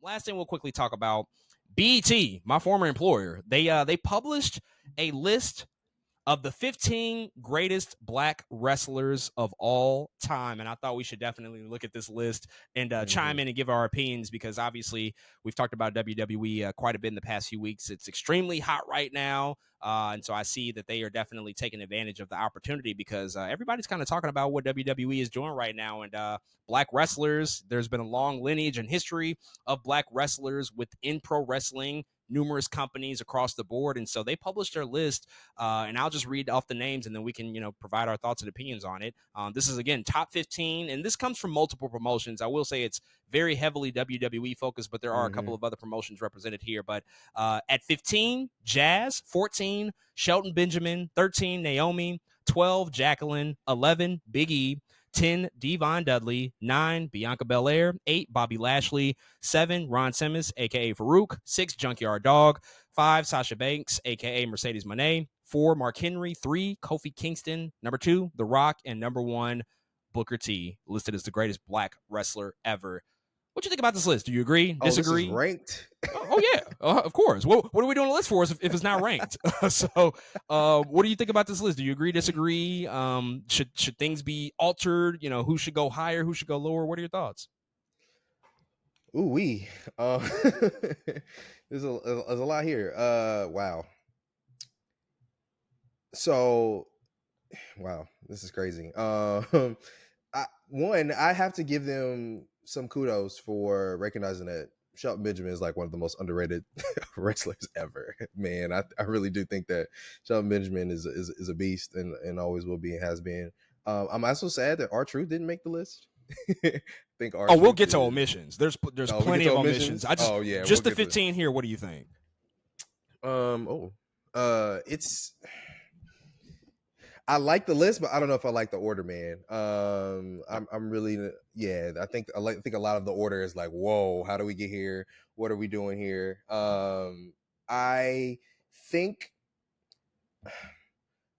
last thing we'll quickly talk about, BET, my former employer, they published a list of the 15 greatest black wrestlers of all time. And I thought we should definitely look at this list and chime in and give our opinions, because obviously we've talked about WWE quite a bit in the past few weeks. It's extremely hot right now. And so I see that they are definitely taking advantage of the opportunity, because everybody's kind of talking about what WWE is doing right now. And black wrestlers, there's been a long lineage and history of black wrestlers within pro wrestling, numerous companies across the board. And so they published their list, and I'll just read off the names and then we can, provide our thoughts and opinions on it. This is, again, top 15, and this comes from multiple promotions. I will say it's very heavily WWE focused, but there are a couple of other promotions represented here. But at 15, Jazz. 14, Shelton Benjamin. 13, Naomi. 12, Jacqueline. 11, Big E. 10, Devon Dudley. 9, Bianca Belair. 8, Bobby Lashley. 7, Ron Simmons, a.k.a. Farouk. 6, Junkyard Dog. 5, Sasha Banks, a.k.a. Mercedes Moné. 4, Mark Henry. 3, Kofi Kingston. Number 2, The Rock. And number 1, Booker T, listed as the greatest black wrestler ever. What do you think about this list? Do you agree? Disagree? This is ranked? Yeah, of course. What are we doing a list for if it's not ranked? So what do you think about this list? Do you agree, disagree? Should things be altered? Who should go higher? Who should go lower? What are your thoughts? There's a lot here. Wow. So, wow, this is crazy. I have to give them some kudos for recognizing that Shelton Benjamin is like one of the most underrated wrestlers ever. Man, I really do think that Shelton Benjamin is a beast and always will be and has been. I'm also sad that R-Truth didn't make the list. I think we'll get to omissions. There's plenty of omissions. Just the 15 here. What do you think? I like the list, but I don't know if I like the order, man. I'm really, I think a lot of the order is like, whoa, how do we get here? What are we doing here? I think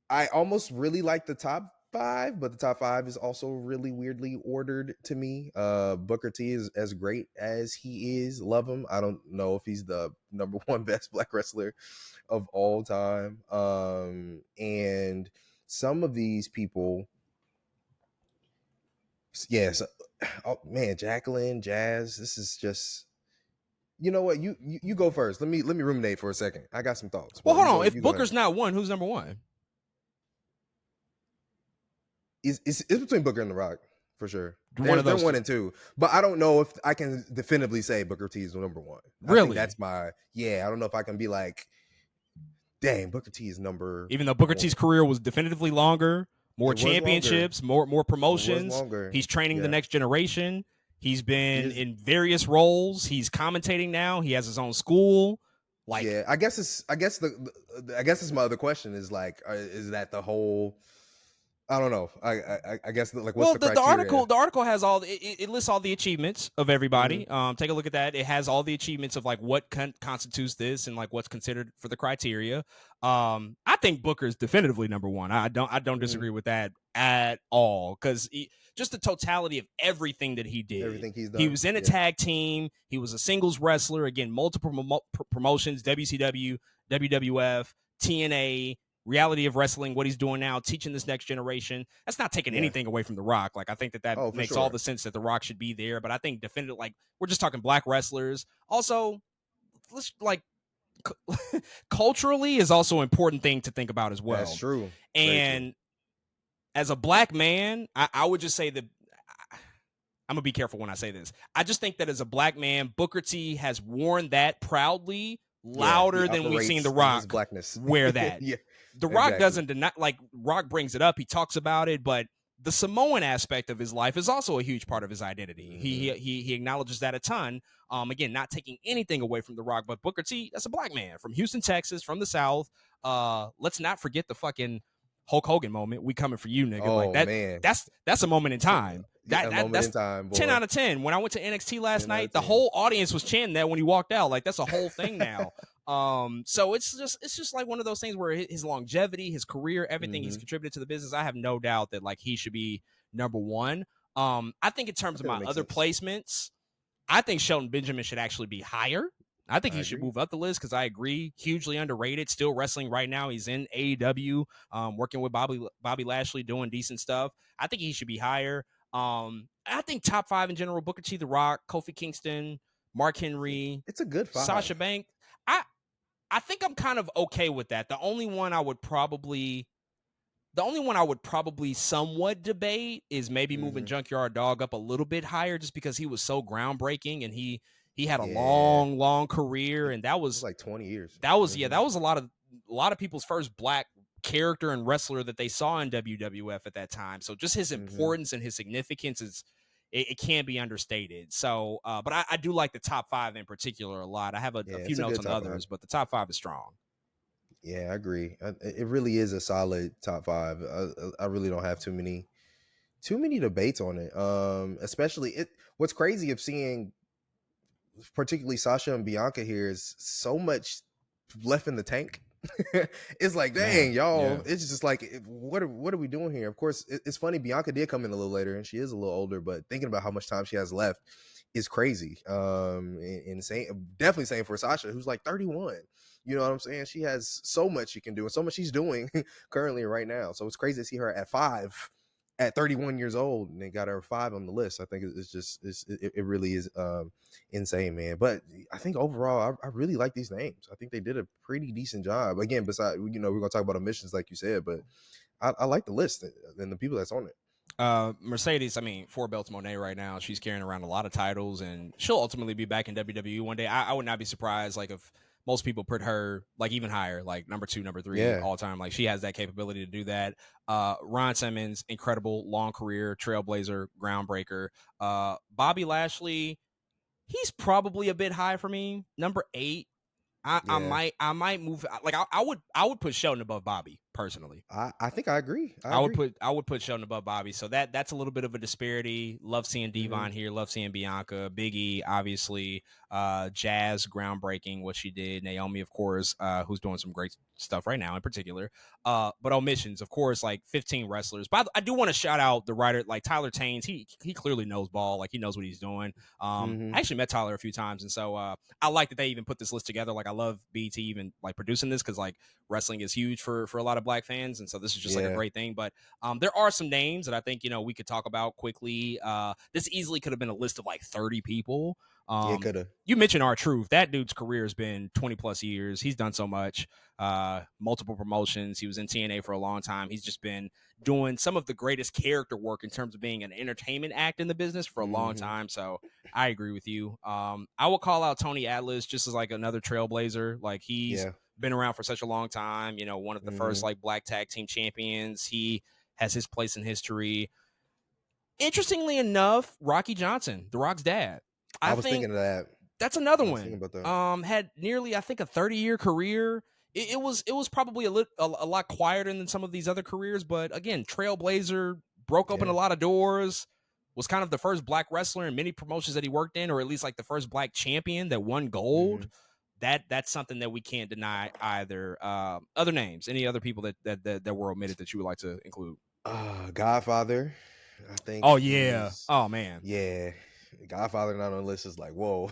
I almost really like the top 5, but the top 5 is also really weirdly ordered to me. Booker T is as great as he is. Love him. I don't know if he's the number 1 best black wrestler of all time. And some of these people, yes. Oh man, Jacqueline, Jazz. This is just, you know what? You go first. Let me ruminate for a second. I got some thoughts. Well, hold on. If Booker's not 1, who's number 1? It's between Booker and The Rock for sure. They're 1 and 2, but I don't know if I can definitively say Booker T is number 1. Really? That's I don't know if I can be like, dang, Booker T is number. Even though Booker T's career was definitively longer, more championships, more promotions. He's training the next generation. He's been in various roles. He's commentating now. He has his own school. I guess it's my other question is like, is that the whole? I don't know. I guess what's the criteria? The article has it lists all the achievements of everybody. Take a look at that. It has all the achievements of like what constitutes this and like what's considered for the criteria. I think Booker is definitively number 1. I don't disagree with that at all, because just the totality of everything that he did. Everything he's done. He was in a tag team. He was a singles wrestler. Again, multiple promotions: WCW, WWF, TNA. Reality of wrestling, what he's doing now, teaching this next generation. That's not taking anything away from The Rock. Like, I think that makes all the sense that The Rock should be there. But I think definitively, like, we're just talking black wrestlers. Also, let's like culturally is also an important thing to think about as well. That's true. And as a black man, I would just say that I'm gonna be careful when I say this. I just think that as a black man, Booker T has worn that proudly, louder than we've seen The Rock wear that. The Rock doesn't deny, like, Rock brings it up, he talks about it, but the Samoan aspect of his life is also a huge part of his identity. He acknowledges that a ton. Again, not taking anything away from The Rock, but Booker T, that's a black man from Houston, Texas, from the South. Let's not forget the fucking Hulk Hogan moment. We coming for you, nigga. Oh, like that, man. That's a moment in time. That's 10 out of 10. When I went to NXT last night, the whole audience was chanting that when he walked out. Like, that's a whole thing now. So it's just like one of those things where his longevity, his career, everything he's contributed to the business, I have no doubt that like he should be number 1. I think in terms of my other placements, I think Shelton Benjamin should actually be higher. I think I he should agree. move up the list because I agree, hugely underrated. Still wrestling right now. He's in AEW, working with Bobby Lashley, doing decent stuff. I think he should be higher. I think top 5 in general: Booker T, The Rock, Kofi Kingston, Mark Henry, It's a good Sasha 5. Banks. I think I'm kind of okay with that. The only one I would probably somewhat debate is maybe moving Mm-hmm. Junkyard Dog up a little bit higher, just because he was so groundbreaking and he had a Yeah, long career, and that it was was like 20 years. that was yeah Mm-hmm. that was a lot of people's first black character and wrestler that they saw in WWF at that time. So just his Mm-hmm. importance and his significance it can't be understated. So, but I do like the top 5 in particular a lot. I have a Yeah, few it's a notes good on the top 5. others, but the top 5 is strong. Yeah, I agree. It really is a solid top 5. I really don't have too many debates on it. Especially it. What's crazy of seeing, particularly Sasha and Bianca here, is so much left in the tank. It's like, Man, dang, y'all. yeah. It's just like, what are we doing here? Of course, it's funny. Bianca did come in a little later, and she is a little older. But thinking about how much time she has left is crazy. Insane. Definitely same for Sasha, who's like 31. You know what I'm saying? She has so much she can do, and so much she's doing currently right now. So it's crazy to see her at 5 at 31 years old, and they got her 5 on the list. I think it really is insane, man. But I think overall, I really like these names. I think they did a pretty decent job. Again, besides, we're gonna talk about omissions, like you said, but I like the list and the people that's on it. Mercedes, I mean, 4 belts Monet right now. She's carrying around a lot of titles, and she'll ultimately be back in WWE one day. I would not be surprised, like, if most people put her like even higher, like number 2, number 3 Yeah, all time. Like, she has that capability to do that. Ron Simmons, incredible, long career, trailblazer, groundbreaker. Bobby Lashley, he's probably a bit high for me. Number 8. yeah. I might move, like, I would put Shelton above Bobby personally. I think I agree. I agree. I would put Shelton above Bobby. So that's a little bit of a disparity. Love seeing Mm-hmm. Devon here. Love seeing Bianca. Biggie, obviously. Jazz, groundbreaking what she did. Naomi, of course, who's doing some great stuff right now in particular. But omissions, of course, like 15 wrestlers. But I do want to shout out the writer, like Tyler Taines. He clearly knows ball. Like, he knows what he's doing. Mm-hmm. I actually met Tyler a few times, and so I like that they even put this list together. Like, I love BT even like producing this, because like wrestling is huge for a lot of black fans, and so this is just like a Yeah, great thing. But there are some names that I think we could talk about quickly. This easily could have been a list of like 30 people. yeah, coulda. You mentioned R-Truth. That dude's career has been 20 plus years. He's done so much. Multiple promotions. He was in TNA for a long time. He's just been doing some of the greatest character work in terms of being an entertainment act in the business for a long Mm-hmm. time. So I agree with you. I will call out Tony Atlas just as like another trailblazer. Like, he's Yeah. been around for such a long time. One of the first Mm-hmm. like black tag team champions. He has his place in history. Interestingly enough, Rocky Johnson, The Rock's dad, I I was think thinking of that. that's another I was thinking one. about that. Had nearly, I think, a 30-year career. It was probably a lot quieter than some of these other careers, but again, trailblazer, broke open a Yeah. lot of doors. Was kind of the first black wrestler in many promotions that he worked in, or at least like the first black champion that won Mm-hmm. gold. That's something that we can't deny either. Other names, any other people that were omitted that you would like to include? Godfather, I Oh think yeah. is, Oh man. yeah. Godfather not on the list is like, whoa.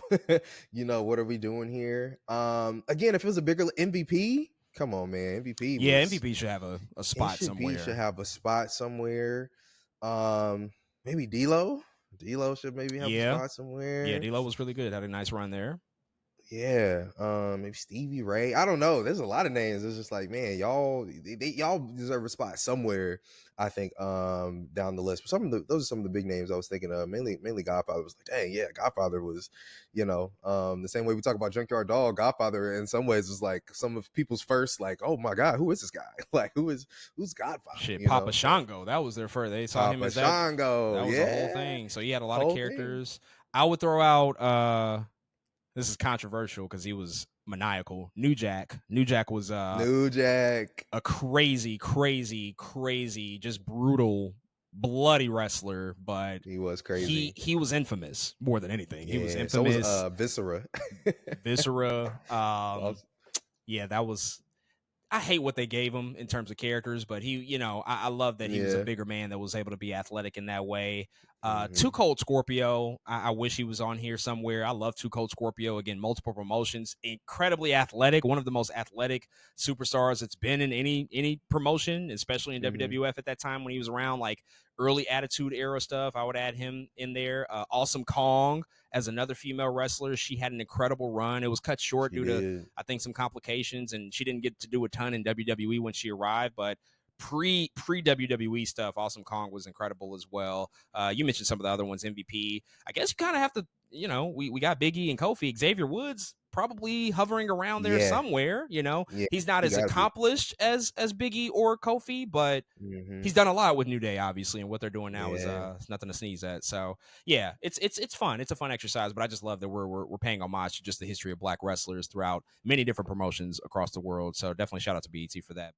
What are we doing here? Again, if it was a bigger MVP, come on, man. MVP Yeah, was MVP should have a spot MVP should somewhere. have a spot somewhere. Maybe D'Lo. D'Lo should maybe have a Yeah. spot Yeah, somewhere. D'Lo was really good. Had a nice run there. Yeah, maybe Stevie Ray. I don't know. There's a lot of names. It's just like, man, y'all deserve a spot somewhere. I think down the list. But those are some of the big names I was thinking of. Mainly Godfather was like, dang, yeah, Godfather was, the same way we talk about Junkyard Dog. Godfather in some ways was like some of people's first, like, oh my God, who is this guy? Like, who's Godfather? Shit, Papa So Shango. That was their first. They saw him Papa as that. Shango, That was a whole yeah, thing. So he had a lot of whole thing. characters. I would throw out this is controversial because he was maniacal. New Jack. New Jack was New Jack. a crazy, just brutal, bloody wrestler, but He was he crazy. he was infamous more than anything. He was Yeah, so was infamous. Viscera. Viscera. Also- Yeah, that was. I hate what they gave him in terms of characters, but he, I love that he was a yeah. bigger man that was able to be athletic in that way. Mm-hmm. Too Cold Scorpio, I wish he was on here somewhere. I love Too Cold Scorpio. Again, multiple promotions, incredibly athletic, one of the most athletic superstars that's been in any promotion, especially in Mm-hmm. WWF at that time when he was around, like early Attitude Era stuff. I would add him in there. Awesome Kong as another female wrestler. She had an incredible run. It was cut short She due to, did. I think, some complications, and she didn't get to do a ton in WWE when she arrived, but pre WWE stuff, Awesome Kong was incredible as well. You mentioned some of the other ones, MVP. I guess you kind of have to, we got Biggie and Kofi. Xavier Woods probably hovering around there Yeah. somewhere. Yeah. He's not He as got to be. accomplished as Biggie or Kofi, but Mm-hmm. he's done a lot with New Day, obviously, and what they're doing now is Yeah. nothing to sneeze at. So yeah, it's fun. It's a fun exercise, but I just love that we're paying homage to just the history of black wrestlers throughout many different promotions across the world. So definitely shout out to BET for that.